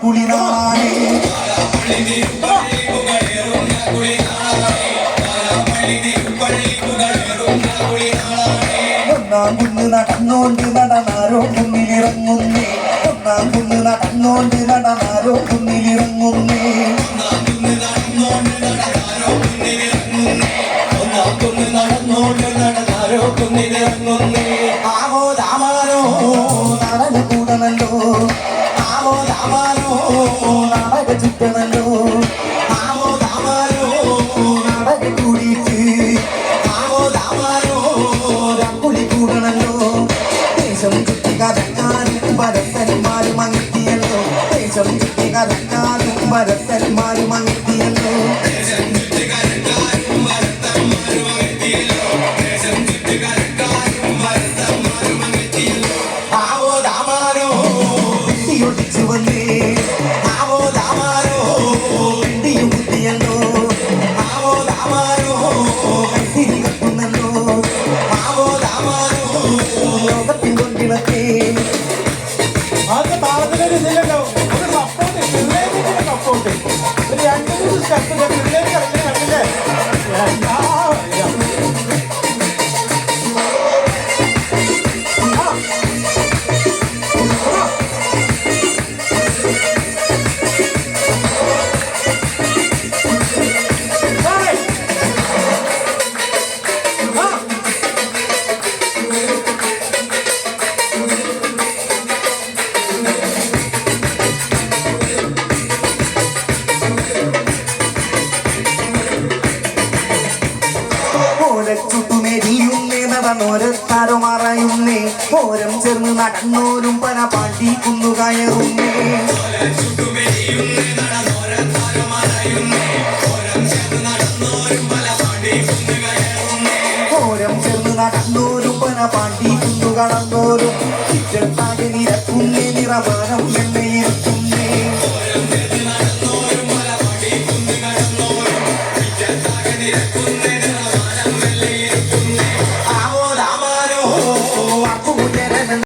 കുളിനാളാണ് ഒന്നാം കുന്ന് നടന്നോണ്ട് നടന്നാരോ കുന്നിലിറങ്ങുന്നേ ഒന്നാം കുന്ന് നടന്നോണ്ട് നടന്നാരോ കുന്നിലിറങ്ങുന്നേ ആവോ ദാമാനോ നടന് കൂടണല്ലോ ആവോ ദാമാനോ നടക ചുറ്റണല്ലോ ആവോ ദാമാനോ നടക കൂടിയിട്ട് ആവോ ദാമാനോ രക്കുളി കൂടണല്ലോ ദേശം ചുറ്റി കറങ്ങാനും ഭരത്തന്മാരും അങ്ങെത്തിയല്ലോ ദേശം ചുറ്റി കറങ്ങാനും ഭരത്തന്മാരും അങ്ങെത്തിയല്ലോ ചുട്ടുമെരിയുന്നേ നടന്നോരത്താരോ മറയുന്നേ ഓരം ചേർന്ന് നടന്നോരും പന പാണ്ടി കുന്നു കയറുന്നേ ഓരം ചേർന്ന് നടന്നോരും പന പാണ്ടി കുന്നു കടന്നോരും നിരക്കുന്നേ നിറമാനം